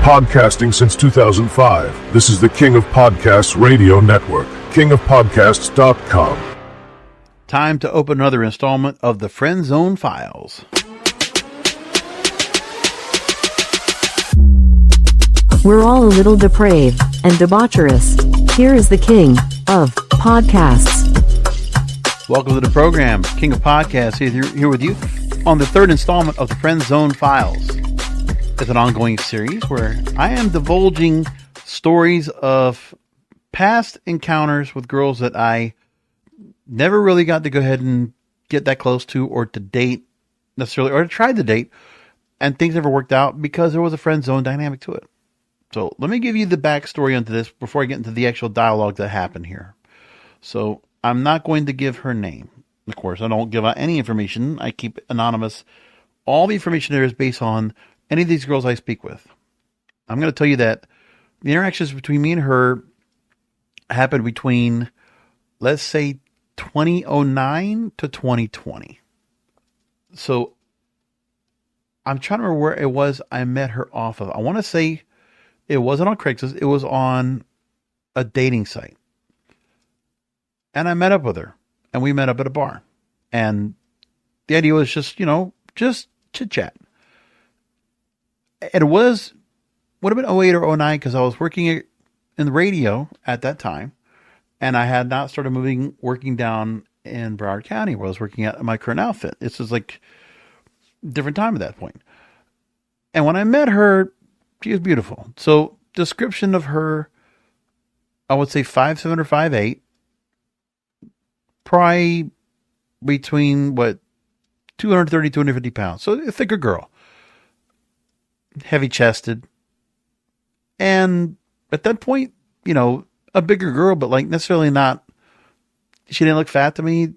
podcasting since 2005. This is the King of Podcasts Radio Network, kingofpodcasts.com. Time to open another installment of the Friend Zone Files. We're all a little depraved and debaucherous. Here is the King of Podcasts. Welcome to the program. King of Podcasts here with you on the third installment of the Friend Zone Files. It's an ongoing series where I am divulging stories of past encounters with girls that I never really got to go ahead and get that close to or to date necessarily, or to try to date, and things never worked out because there was a friend zone dynamic to it. So let me give you the backstory onto this before I get into the actual dialogue that happened here. So I'm not going to give her name. Of course, I don't give out any information. I keep it anonymous. All the information there is based on any of these girls I speak with. I'm going to tell you that the interactions between me and her happened between, let's say, 2009 to 2020. So I'm trying to remember where it was I met her off of. I want to say it wasn't on Craigslist. It was on a dating site. And I met up with her. And we met up at a bar. And the idea was just, just chit-chat. It would have been 08 or 09 because I was working in the radio at that time. And I had not started working down in Broward County where I was working at my current outfit. This was like a different time at that point. And when I met her, she was beautiful. So description of her, I would say 5'7" or 5'8", probably between 230, 250 pounds. So a thicker girl. Heavy chested. And at that point, a bigger girl, but necessarily not, she didn't look fat to me.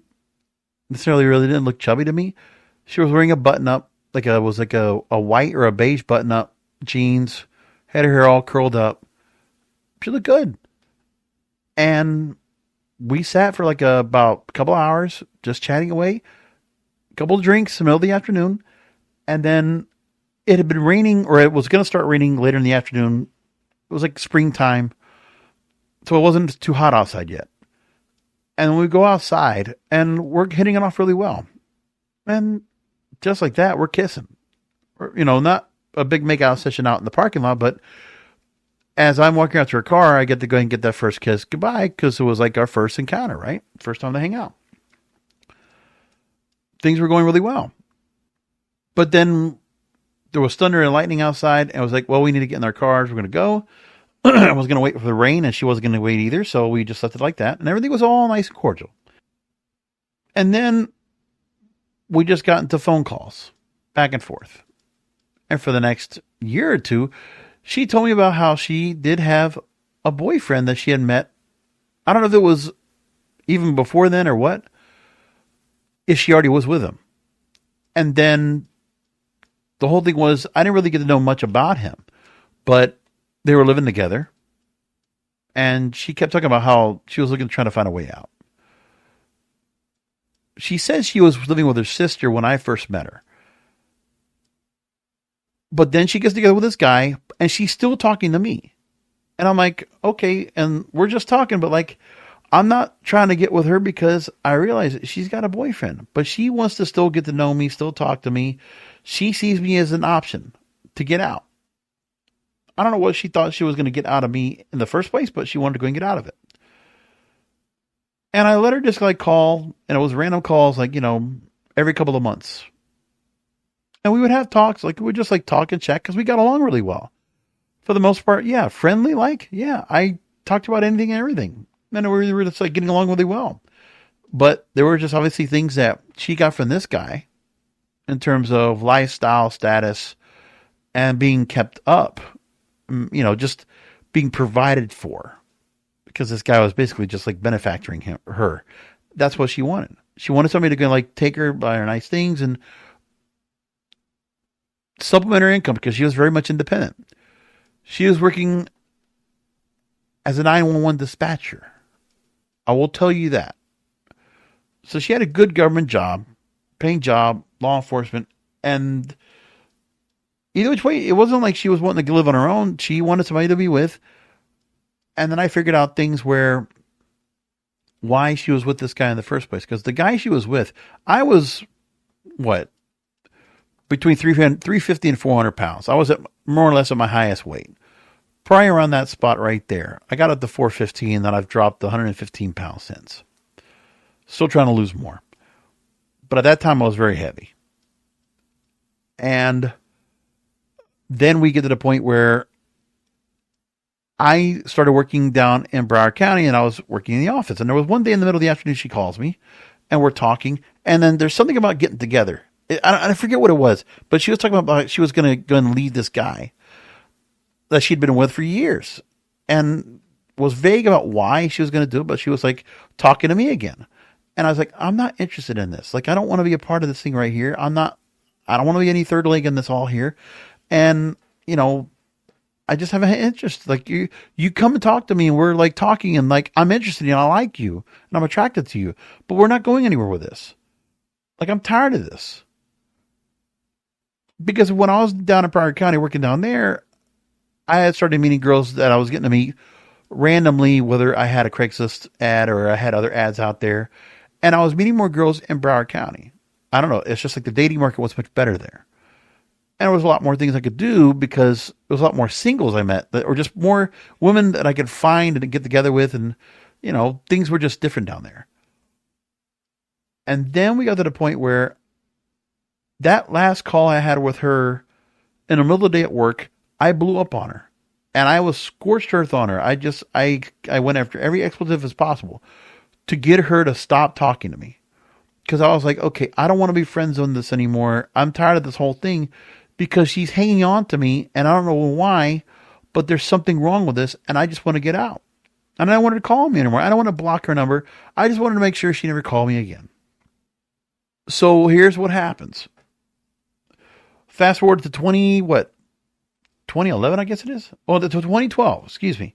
Necessarily really didn't look chubby to me. She was wearing a button up, a white or a beige button up jeans, had her hair all curled up. She looked good. And we sat for about a couple hours just chatting away, a couple of drinks in the middle of the afternoon. And then it had been raining, or it was going to start raining later in the afternoon. It was like springtime. So it wasn't too hot outside yet. And we go outside and we're hitting it off really well. And just like that, we're kissing. Not a big makeout session out in the parking lot, but as I'm walking out to her car, I get to go and get that first kiss goodbye because it was like our first encounter, right? First time to hang out. Things were going really well. But then there was thunder and lightning outside, and I was like, well, we need to get in our cars. We're going to go. I was going to wait for the rain, and she wasn't going to wait either, so we just left it like that, and everything was all nice and cordial. And then we just got into phone calls, back and forth. And for the next year or two, she told me about how she did have a boyfriend that she had met. I don't know if it was even before then or what, if she already was with him. And then the whole thing was, I didn't really get to know much about him, but they were living together. And she kept talking about how she was trying to find a way out. She says she was living with her sister when I first met her. But then she gets together with this guy and she's still talking to me. And I'm like, okay. And we're just talking, but I'm not trying to get with her because I realize she's got a boyfriend, but she wants to still get to know me, still talk to me. She sees me as an option to get out. I don't know what she thought she was going to get out of me in the first place, but she wanted to go and get out of it. And I let her just call, and it was random calls, every couple of months. And we would have talks, we would just talk and chat because we got along really well. For the most part, yeah, friendly, yeah, I talked about anything and everything. And we were just getting along really well. But there were just obviously things that she got from this guy in terms of lifestyle status and being kept up, just being provided for, because this guy was basically just benefactoring her. That's what she wanted. She wanted somebody to go take her, buy her nice things and supplement her income because she was very much independent. She was working as a 911 dispatcher. I will tell you that. So she had a good government job, paying job, law enforcement, and either which way, it wasn't like she was wanting to live on her own. She wanted somebody to be with. And then I figured out things why she was with this guy in the first place. Because the guy she was with, I was, between 350 and 400 pounds. I was at more or less at my highest weight. Probably around that spot right there. I got up to 415, and then I've dropped 115 pounds since. Still trying to lose more. But at that time, I was very heavy. And then we get to the point where I started working down in Broward County, and I was working in the office. And there was one day in the middle of the afternoon, she calls me, and we're talking. And then there's something about getting together. I forget what it was, but she was talking about she was going to go and leave this guy that she'd been with for years, and was vague about why she was going to do it. But she was like talking to me again. And I was like, I'm not interested in this. Like, I don't want to be a part of this thing right here. I don't want to be any third leg in this all here. And, I just have an interest. Like, you come and talk to me, and we're like talking, and like, I'm interested in you, and I like you, and I'm attracted to you, but we're not going anywhere with this. Like, I'm tired of this. Because when I was down in Broward County working down there, I had started meeting girls that I was getting to meet randomly, whether I had a Craigslist ad or I had other ads out there. And I was meeting more girls in Broward County. I don't know. It's just like the dating market was much better there. And there was a lot more things I could do because there was a lot more singles I met, or just more women that I could find and get together with. And, things were just different down there. And then we got to the point where that last call I had with her in the middle of the day at work, I blew up on her, and I was scorched earth on her. I went after every expletive as possible to get her to stop talking to me. Because I was like, okay, I don't want to be friends on this anymore. I'm tired of this whole thing because she's hanging on to me, and I don't know why, but there's something wrong with this, and I just want to get out. And I don't want her to call me anymore. I don't want to block her number. I just wanted to make sure she never called me again. So here's what happens. Fast forward to 2011, I guess it is? Oh, to 2012, excuse me.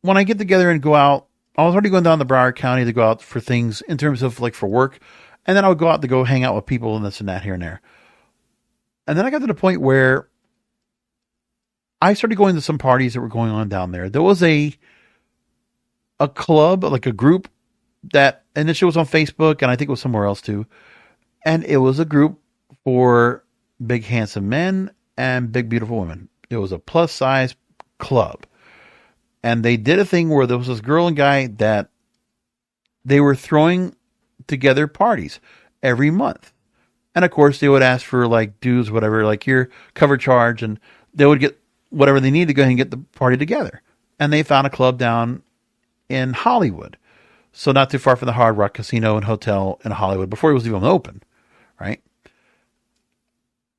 When I get together and go out, I was already going down to Broward County to go out for things in terms of like for work. And then I would go out to go hang out with people and this and that here and there. And then I got to the point where I started going to some parties that were going on down there. There was a club, like a group that initially was on Facebook, and I think it was somewhere else too. And it was a group for big, handsome men and big, beautiful women. It was a plus size club. And they did a thing where there was this girl and guy that they were throwing together parties every month. And of course, they would ask for like dues, whatever, like your cover charge, and they would get whatever they needed to go ahead and get the party together. And they found a club down in Hollywood. So not too far from the Hard Rock Casino and Hotel in Hollywood before it was even open, right?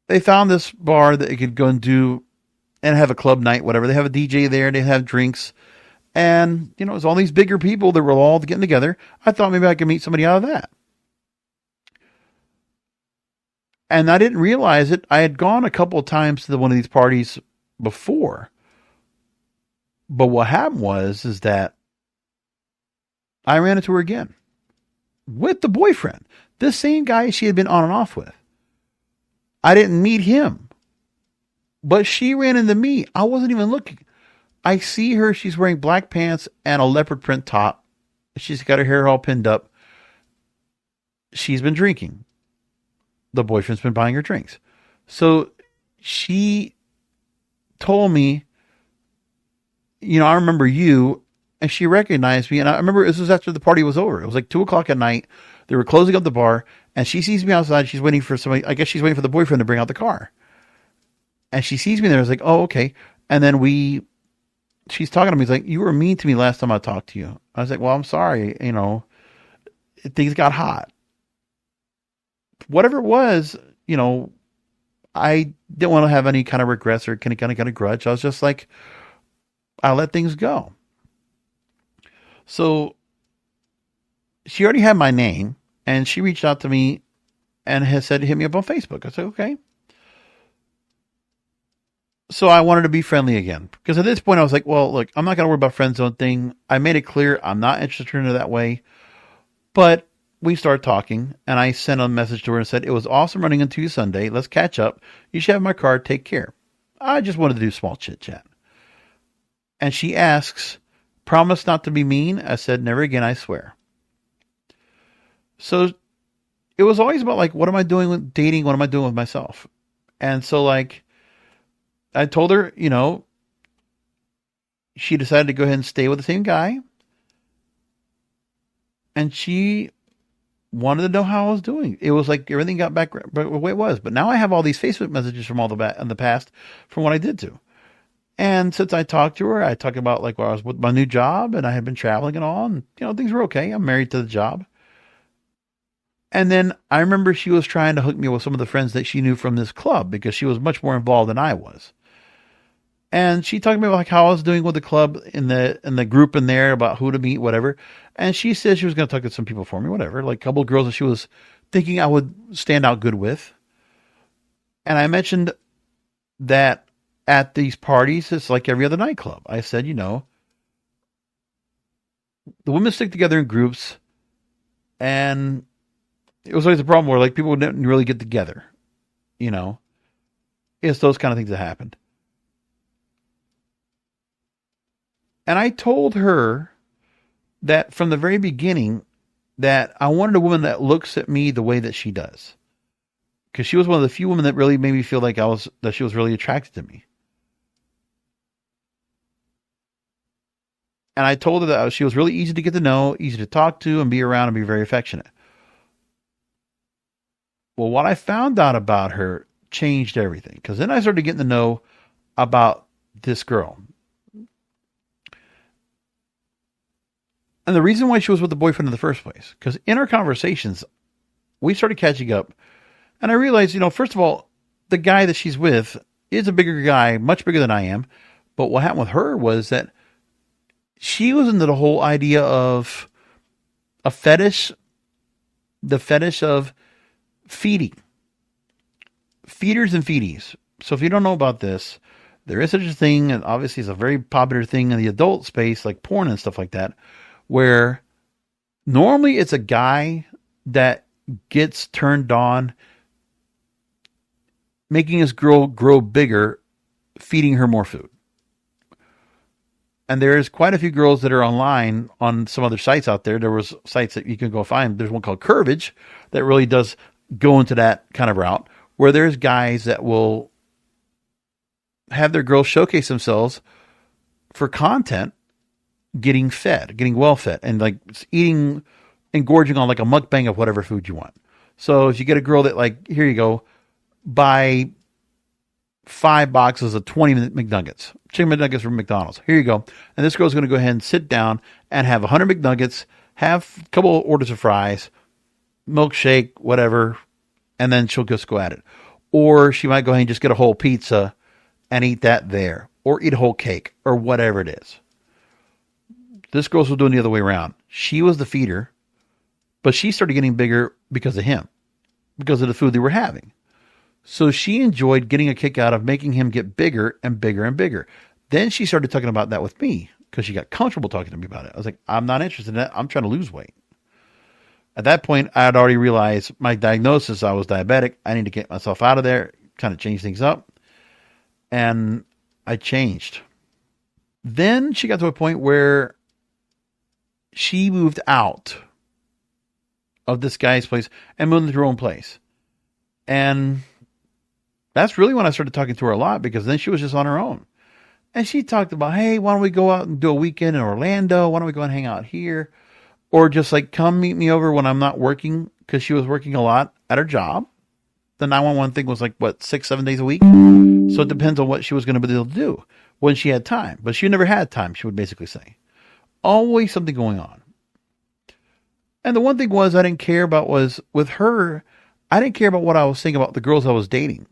They found this bar that you could go and do and have a club night, whatever. They have a DJ there. They have drinks. And, it was all these bigger people that were all getting together. I thought maybe I could meet somebody out of that. And I didn't realize it. I had gone a couple of times to one of these parties before. But what happened is that I ran into her again with the boyfriend, this same guy she had been on and off with. I didn't meet him, but she ran into me. I wasn't even looking. I see her. She's wearing black pants and a leopard print top. She's got her hair all pinned up. She's been drinking. The boyfriend's been buying her drinks. So she told me, I remember you. And she recognized me. And I remember this was after the party was over. It was like 2:00 at night. They were closing up the bar. And she sees me outside. She's waiting for somebody. I guess she's waiting for the boyfriend to bring out the car. And she sees me there. I was like, oh, okay. And then she's talking to me. She's like, you were mean to me last time I talked to you. I was like, well, I'm sorry. Things got hot. Whatever it was, I didn't want to have any kind of regrets or kind of grudge. I was just like, I let things go. So she already had my name, and she reached out to me and has said, hit me up on Facebook. I said, okay. So I wanted to be friendly again, because at this point I was like, well, look, I'm not going to worry about friend zone thing. I made it clear I'm not interested in her that way, but we started talking, and I sent a message to her and said, it was awesome running into you Sunday. Let's catch up. You should have my card. Take care. I just wanted to do small chit chat. And she asks, promise not to be mean. I said, never again, I swear. So it was always about like, what am I doing with dating? What am I doing with myself? And so like, I told her, she decided to go ahead and stay with the same guy. And she wanted to know how I was doing. It was like everything got back the way it was. But now I have all these Facebook messages from all in the past from what I did to. And since I talked to her, I talked about like where I was with my new job and I had been traveling and all. And, things were okay. I'm married to the job. And then I remember she was trying to hook me with some of the friends that she knew from this club because she was much more involved than I was. And she talked to me about like how I was doing with the club in the group in there, about who to meet, whatever. And she said she was going to talk to some people for me, whatever, like a couple of girls that she was thinking I would stand out good with. And I mentioned that at these parties, it's like every other nightclub. I said, the women stick together in groups, and it was always a problem where like people didn't really get together. It's those kind of things that happened. And I told her that from the very beginning that I wanted a woman that looks at me the way that she does. Because she was one of the few women that really made me feel like that she was really attracted to me. And I told her that she was really easy to get to know, easy to talk to, and be around and be very affectionate. Well, what I found out about her changed everything. Because then I started getting to know about this girl. And the reason why she was with the boyfriend in the first place, because in our conversations, we started catching up. And I realized, first of all, the guy that she's with is a bigger guy, much bigger than I am. But what happened with her was that she was into the whole idea of a fetish, the fetish of feeding. Feeders and feedies. So if you don't know about this, there is such a thing, and obviously it's a very popular thing in the adult space, like porn and stuff like that, where normally it's a guy that gets turned on making his girl grow bigger, feeding her more food. And there's quite a few girls that are online on some other sites out there. There was sites that you can go find. There's one called Curvage that really does go into that kind of route, where there's guys that will have their girls showcase themselves for content, getting fed, getting well fed, and like eating and gorging on like a mukbang of whatever food you want. So if you get a girl that like, here you go, buy 5 boxes of 20 McNuggets, chicken McNuggets from McDonald's. Here you go. And this girl's going to go ahead and sit down and have 100 McNuggets, have a couple of orders of fries, milkshake, whatever, and then she'll just go at it. Or she might go ahead and just get a whole pizza and eat that there, or eat a whole cake, or whatever it is. This girl's doing the other way around. She was the feeder, but she started getting bigger because of him, because of the food they were having. So she enjoyed getting a kick out of making him get bigger and bigger and bigger. Then she started talking about that with me because she got comfortable talking to me about it. I was like, I'm not interested in that. I'm trying to lose weight. At that point, I had already realized my diagnosis. I was diabetic. I need to get myself out of there, kind of change things up. And I changed. Then she got to a point where she moved out of this guy's place and moved into her own place. And that's really when I started talking to her a lot, because then she was just on her own. And she talked about, hey, why don't we go out and do a weekend in Orlando? Why don't we go and hang out here? Or just like come meet me over when I'm not working, because she was working a lot at her job. The 911 thing was like, 6-7 days a week? So it depends on what she was going to be able to do when she had time. But she never had time, she would basically say. Always something going on. And the one thing was I didn't care about was with her, I didn't care about what I was saying about the girls I was dating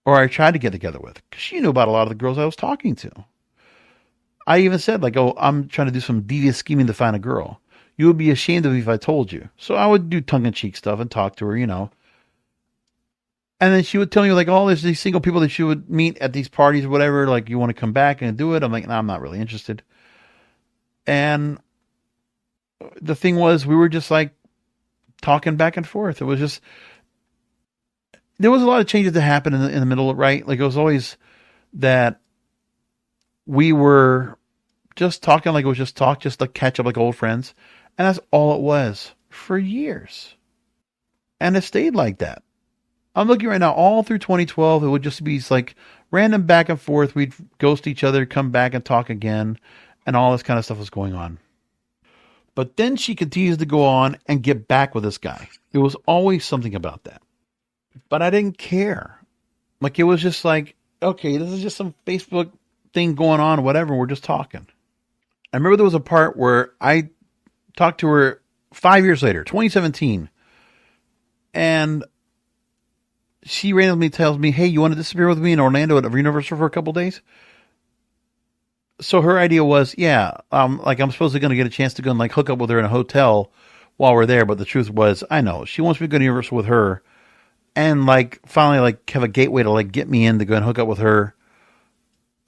or I tried to get together with, because she knew about a lot of the girls I was talking to. I even said like, oh, I'm trying to do some devious scheming to find a girl. You would be ashamed of me if I told you. So I would do tongue-in-cheek stuff and talk to her, And then she would tell me like, oh, there's these single people that she would meet at these parties or whatever. Like, you want to come back and do it? I'm like, no, I'm not really interested. And the thing was, we were just like talking back and forth. It was just, there was a lot of changes that happened in the middle, right? Like it was always that we were just talking like it was just talk, just to catch up like old friends. And that's all it was for years. And it stayed like that. I'm looking right now, all through 2012, it would just be like random back and forth. We'd ghost each other, come back and talk again. And all this kind of stuff was going on. But then she continues to go on and get back with this guy. It was always something about that. But I didn't care. Like, it was just like, okay, this is just some Facebook thing going on, whatever. We're just talking. I remember there was a part where I talked to her 5 years later, 2017. And she randomly tells me, hey, you want to disappear with me in Orlando at Universal for a couple days? So her idea was, yeah, like I'm supposedly going to get a chance to go and like hook up with her in a hotel while we're there. But the truth was, I know she wants me to go to Universal with her and like finally like have a gateway to like get me in to go and hook up with her,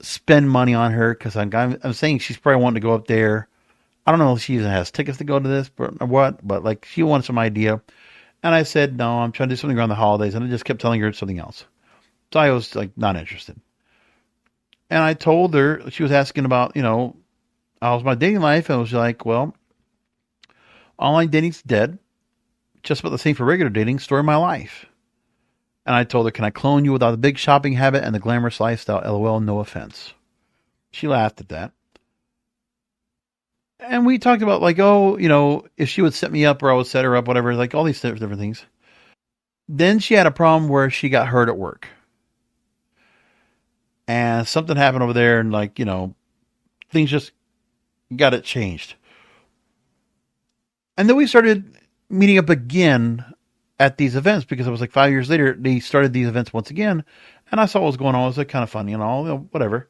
spend money on her. Cause I'm saying she's probably wanting to go up there. I don't know if she even has tickets to go to this or what, but like she wanted some idea. And I said, no, I'm trying to do something around the holidays. And I just kept telling her something else. So I was like not interested. And I told her, she was asking about, how's my dating life? And I was like, well, online dating's dead. Just about the same for regular dating. Story of my life. And I told her, can I clone you without the big shopping habit and the glamorous lifestyle? LOL, no offense. She laughed at that. And we talked about like, if she would set me up or I would set her up, whatever, like all these different things. Then she had a problem where she got hurt at work. And something happened over there and like, things just got it changed. And then we started meeting up again at these events because it was like 5 years later, they started these events once again. And I saw what was going on. It was like kind of funny and all, whatever.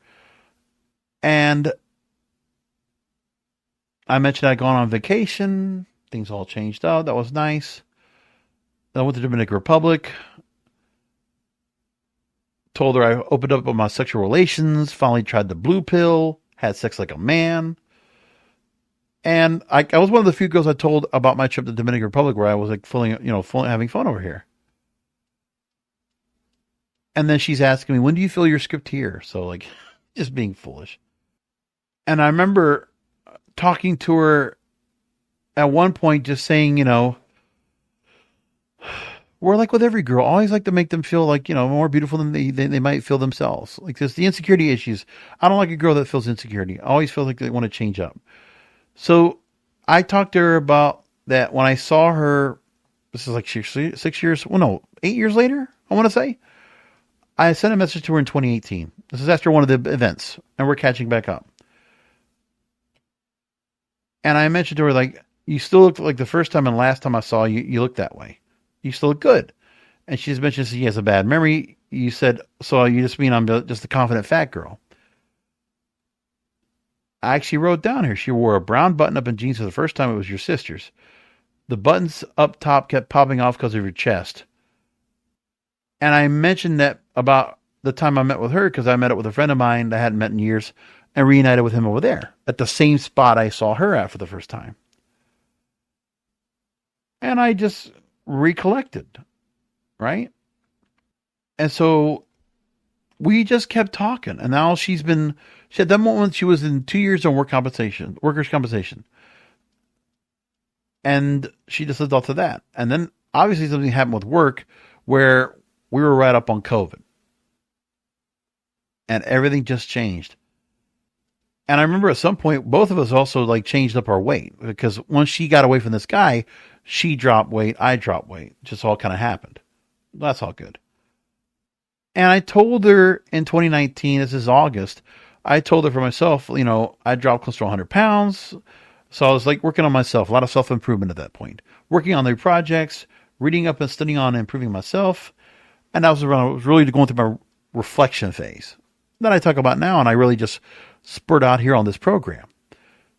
And I mentioned I'd gone on vacation. Things all changed out. That was nice. Then I went to the Dominican Republic. Told her I opened up on my sexual relations, finally tried the blue pill, had sex like a man. And I was one of the few girls I told about my trip to the Dominican Republic where I was like fully having fun over here. And then she's asking me, when do you fill your script here? So like just being foolish. And I remember talking to her at one point, just saying, we're like with every girl, always like to make them feel like, more beautiful than they might feel themselves. Like there's the insecurity issues. I don't like a girl that feels insecurity. I always feel like they want to change up. So I talked to her about that when I saw her, this is like 6 years, 8 years later, I want to say. I sent a message to her in 2018. This is after one of the events, and we're catching back up. And I mentioned to her, like, you still look like the first time and last time I saw you, you look that way. You still look good. And she's mentioned she has a bad memory. You said, so you just mean I'm just a confident fat girl. I actually wrote down here, she wore a brown button-up and jeans for the first time. It was your sister's. The buttons up top kept popping off because of your chest. And I mentioned that about the time I met with her because I met up with a friend of mine that I hadn't met in years and reunited with him over there at the same spot I saw her at for the first time. And I just recollected, right? And so we just kept talking. And now she at that moment, she was in 2 years on workers' compensation. And she just lived off to that. And then obviously something happened with work where we were right up on COVID. And everything just changed. And I remember at some point, both of us also like changed up our weight because once she got away from this guy, she dropped weight, I dropped weight. Just all kind of happened. That's all good. And I told her in 2019, this is August, I told her for myself, I dropped close to 100 pounds. So I was like working on myself, a lot of self-improvement at that point. Working on the projects, reading up and studying on improving myself. And that was when I was really going through my reflection phase that I talk about now. And I really just spurt out here on this program.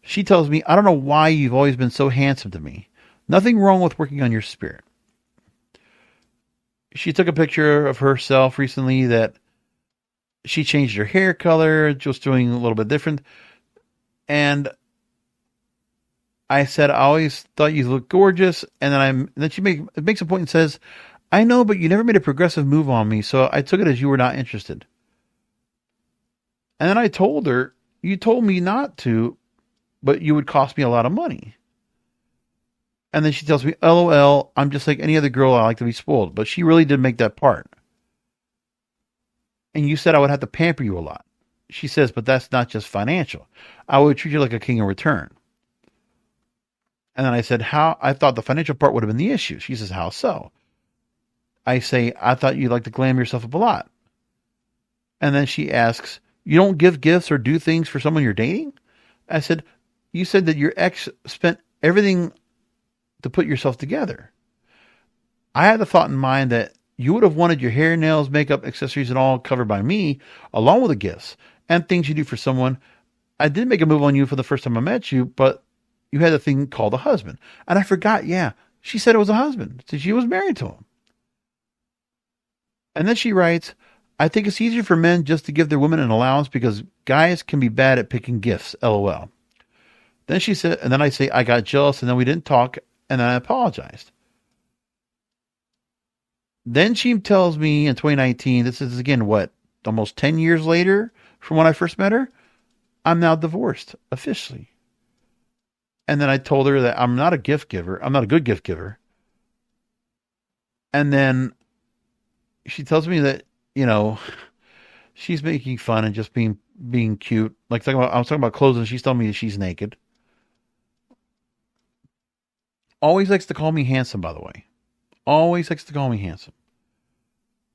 She tells me, I don't know why you've always been so handsome to me. Nothing wrong with working on your spirit. She took a picture of herself recently that she changed her hair color, just doing a little bit different. And I said, I always thought you looked gorgeous. And then she makes a point and says, I know, but you never made a progressive move on me. So I took it as you were not interested. And then I told her, you told me not to, but you would cost me a lot of money. And then she tells me, LOL, I'm just like any other girl. I like to be spoiled. But she really did make that part. And you said I would have to pamper you a lot. She says, but that's not just financial. I would treat you like a king in return. And then I said, how? I thought the financial part would have been the issue. She says, how so? I say, I thought you'd like to glam yourself up a lot. And then she asks, you don't give gifts or do things for someone you're dating? I said, you said that your ex spent everything to put yourself together. I had the thought in mind that you would have wanted your hair, nails, makeup, accessories, and all covered by me, along with the gifts and things you do for someone. I did make a move on you for the first time I met you, but you had a thing called a husband. And I forgot, she said it was a husband. So she was married to him. And then she writes, I think it's easier for men just to give their women an allowance because guys can be bad at picking gifts, LOL. Then she said, and then I say, I got jealous and then we didn't talk and then I apologized. Then she tells me in 2019, this is again, almost 10 years later from when I first met her, I'm now divorced officially. And then I told her that I'm not a gift giver. I'm not a good gift giver. And then she tells me that, she's making fun and just being cute. Like I was talking about clothes and she's telling me that she's naked. Always likes to call me handsome, by the way. Always likes to call me handsome.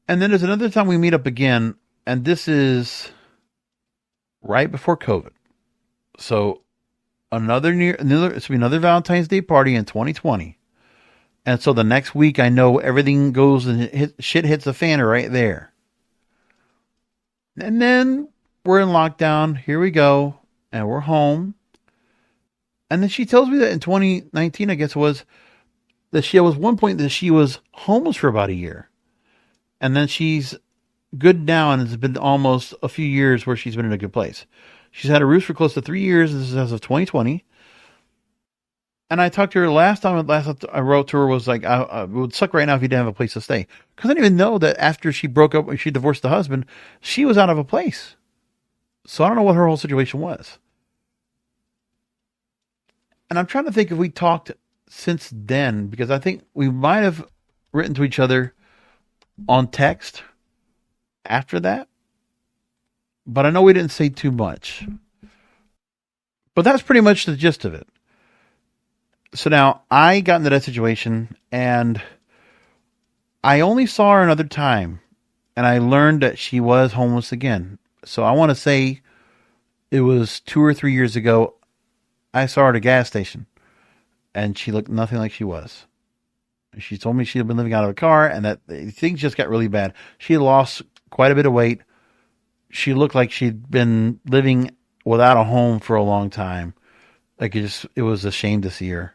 And then there's another time we meet up again, and this is right before COVID. So another Valentine's Day party in 2020. And so the next week I know everything goes and shit hits the fan right there. And then we're in lockdown. Here we go. And we're home. And then she tells me that in 2019, I guess it was, that she was one point that she was homeless for about a year. And then she's good now, and it's been almost a few years where she's been in a good place. She's had a roof for close to 3 years. This is as of 2020. And I talked to her last time I wrote to her was like, it would suck right now if you didn't have a place to stay. Because I didn't even know that after she broke up, she divorced the husband, she was out of a place. So I don't know what her whole situation was. And I'm trying to think if we talked since then, because I think we might have written to each other on text after that. But I know we didn't say too much. But that's pretty much the gist of it. So now I got into that situation and I only saw her another time and I learned that she was homeless again. So I want to say it was 2 or 3 years ago. I saw her at a gas station and she looked nothing like she was. She told me she had been living out of a car and that things just got really bad. She had lost quite a bit of weight. She looked like she'd been living without a home for a long time. Like it was a shame to see her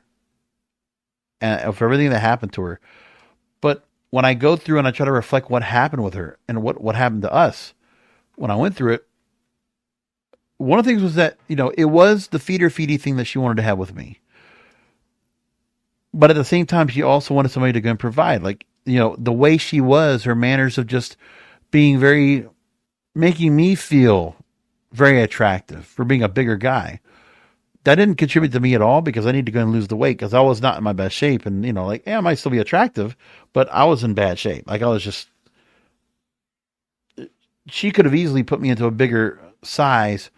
and for everything that happened to her. But when I go through and I try to reflect what happened with her and what happened to us when I went through it, one of the things was that, it was the feedy thing that she wanted to have with me. But at the same time, she also wanted somebody to go and provide. Like, the way she was, her manners of just being making me feel very attractive for being a bigger guy. That didn't contribute to me at all because I need to go and lose the weight because I was not in my best shape. And, I might still be attractive, but I was in bad shape. Like she could have easily put me into a bigger size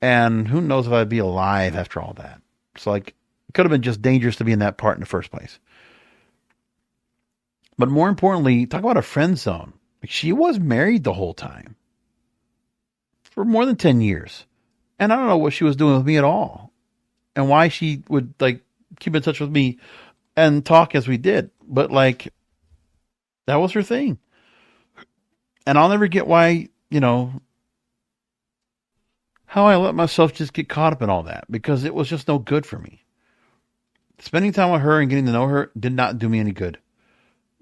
and who knows if I'd be alive after all that. So it could have been just dangerous to be in that part in the first place. But more importantly, talk about a friend zone. She was married the whole time for more than 10 years. And I don't know what she was doing with me at all and why she would keep in touch with me and talk as we did. But that was her thing. And I'll never get why, how I let myself just get caught up in all that because it was just no good for me. Spending time with her and getting to know her did not do me any good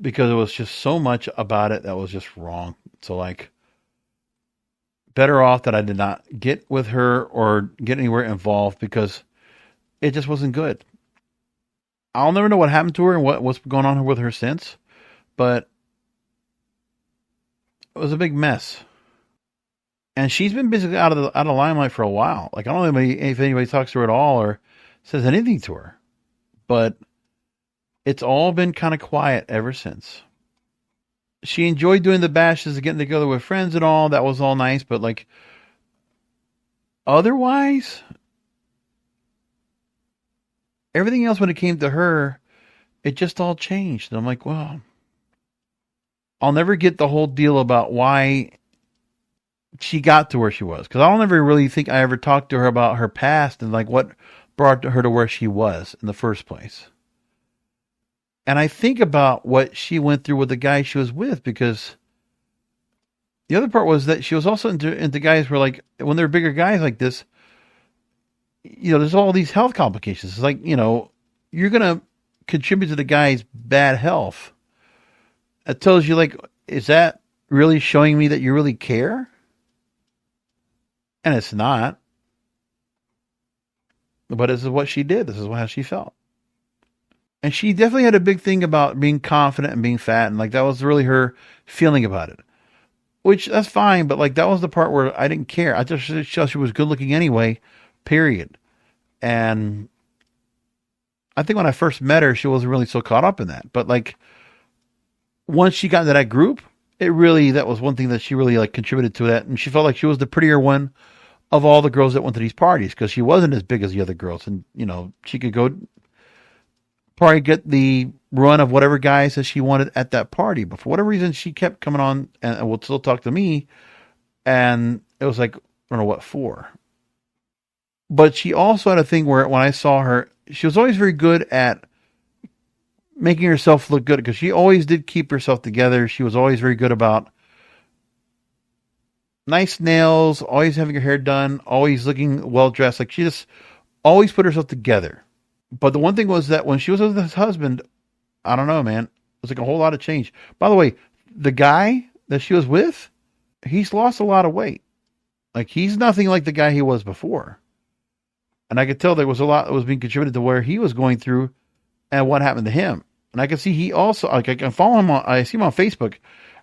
because it was just so much about it that was just wrong. So better off that I did not get with her or get anywhere involved because it just wasn't good. I'll never know what happened to her and what's going on with her since, but it was a big mess. And she's been basically out of the limelight for a while. Like, I don't know if anybody talks to her at all or says anything to her, but it's all been kind of quiet ever since. She enjoyed doing the bashes and getting together with friends and all. That was all nice, but like, otherwise, everything else when it came to her, it just all changed. And I'm like, well, I'll never get the whole deal about why she got to where she was. Because I don't ever really think I ever talked to her about her past and like what brought her to where she was in the first place. And I think about what she went through with the guy she was with, because the other part was that she was also into guys where, like, when they're bigger guys like this, you know, there's all these health complications. It's like, you know, you're going to contribute to the guy's bad health. It tells you, like, is that really showing me that you really care? And it's not. But this is what she did. This is how she felt. And she definitely had a big thing about being confident and being fat. And like, that was really her feeling about it, which that's fine. But like, that was the part where I didn't care. I just thought she was good looking anyway, period. And I think when I first met her, she wasn't really so caught up in that. But like, once she got into that group, that was one thing that she really like contributed to that. And she felt like she was the prettier one of all the girls that went to these parties, because she wasn't as big as the other girls. And, you know, she could go probably get the run of whatever guys that she wanted at that party. But for whatever reason, she kept coming on and would still talk to me. And it was like, I don't know what for. But she also had a thing where when I saw her, she was always very good at making herself look good, because she always did keep herself together. She was always very good about nice nails, always having her hair done, always looking well dressed. Like, she just always put herself together. But the one thing was that when she was with his husband, I don't know, man, it was like a whole lot of change. By the way, the guy that she was with, he's lost a lot of weight. Like, he's nothing like the guy he was before. And I could tell there was a lot that was being contributed to where he was going through and what happened to him. And I can see he also, like, I can follow him I see him on Facebook,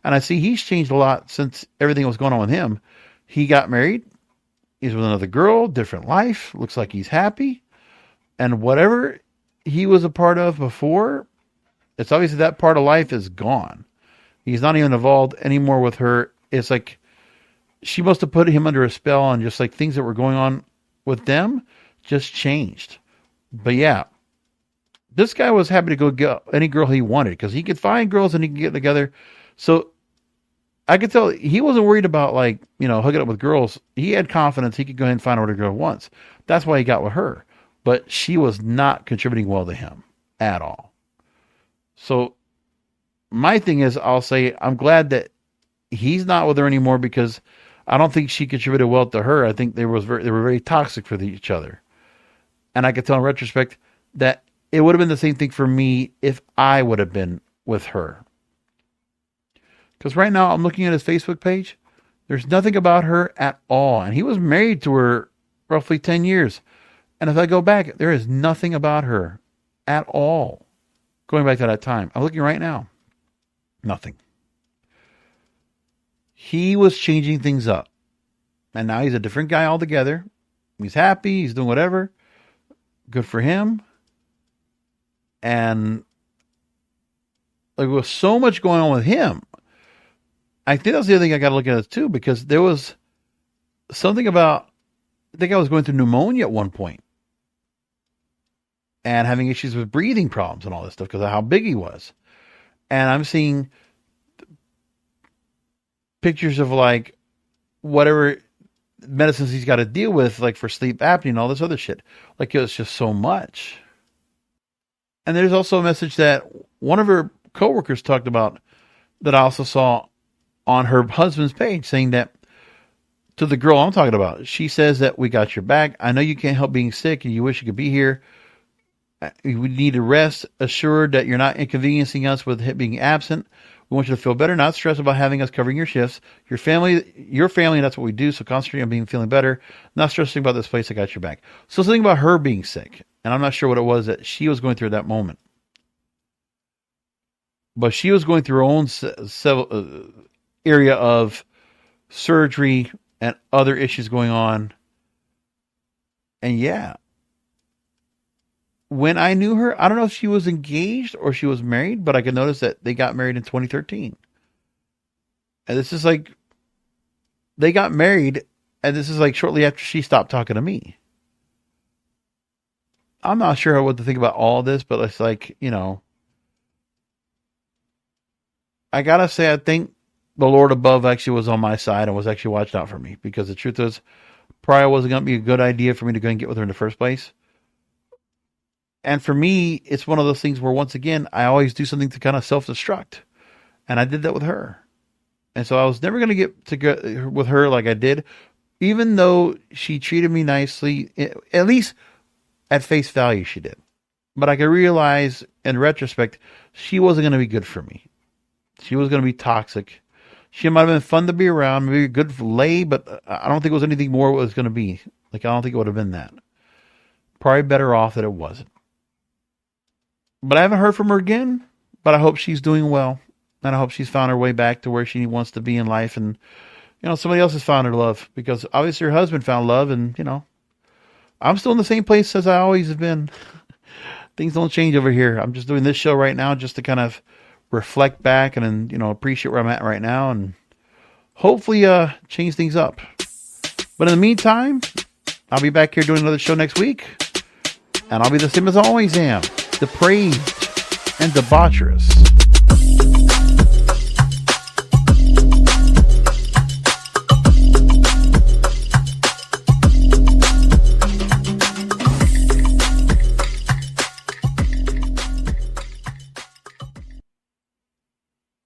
and I see he's changed a lot since everything was going on with him. He got married. He's with another girl, different life. Looks like he's happy. And whatever he was a part of before, it's obviously that part of life is gone. He's not even involved anymore with her. It's like she must have put him under a spell, and just like things that were going on with them just changed. But yeah, this guy was happy to go get any girl he wanted, because he could find girls and he could get together. So I could tell he wasn't worried about, like, you know, hooking up with girls. He had confidence he could go ahead and find what a girl wants. That's why he got with her. But she was not contributing well to him at all. So my thing is, I'll say I'm glad that he's not with her anymore, because I don't think she contributed well to her. I think they were very toxic for each other. And I could tell in retrospect that it would have been the same thing for me if I would have been with her. Because right now I'm looking at his Facebook page. There's nothing about her at all. And he was married to her roughly 10 years. And if I go back, there is nothing about her at all. Going back to that time. I'm looking right now. Nothing. He was changing things up. And now he's a different guy altogether. He's happy. He's doing whatever. Good for him. And there was so much going on with him. I think that's the other thing I got to look at too, because there was something about, I think I was going through pneumonia at one point and having issues with breathing problems and all this stuff because of how big he was. And I'm seeing pictures of like whatever medicines he's got to deal with, like for sleep apnea and all this other shit. Like, it was just so much. And there's also a message that one of her coworkers talked about that I also saw on her husband's page, saying that to the girl I'm talking about, she says that we got your back. I know you can't help being sick and you wish you could be here. We need to rest assured that you're not inconveniencing us with being absent. We want you to feel better, not stress about having us covering your shifts. Your family, that's what we do. So concentrate on feeling better, not stressing about this place. I got your back. So something about her being sick, and I'm not sure what it was that she was going through at that moment. But she was going through her own area of surgery and other issues going on. And yeah, when I knew her, I don't know if she was engaged or she was married, but I could notice that they got married in 2013. And this is like, they got married, and this is like shortly after she stopped talking to me. I'm not sure what to think about all of this, but it's like, you know, I gotta say, I think the Lord above actually was on my side and was actually watching out for me, because the truth is, probably wasn't going to be a good idea for me to go and get with her in the first place. And for me, it's one of those things where, once again, I always do something to kind of self-destruct. And I did that with her. And so I was never going to get together with her like I did, even though she treated me nicely, at least at face value she did. But I could realize, in retrospect, she wasn't going to be good for me. She was going to be toxic. She might have been fun to be around, maybe a good lay, but I don't think it was anything more what it was going to be. Like, I don't think it would have been that. Probably better off that it wasn't. But I haven't heard from her again, but I hope she's doing well. And I hope she's found her way back to where she wants to be in life. And, you know, somebody else has found her love, because obviously her husband found love. And, you know, I'm still in the same place as I always have been. Things don't change over here. I'm just doing this show right now just to kind of reflect back and, you know, appreciate where I'm at right now, and hopefully change things up. But in the meantime, I'll be back here doing another show next week, and I'll be the same as I always am, depraved and debaucherous.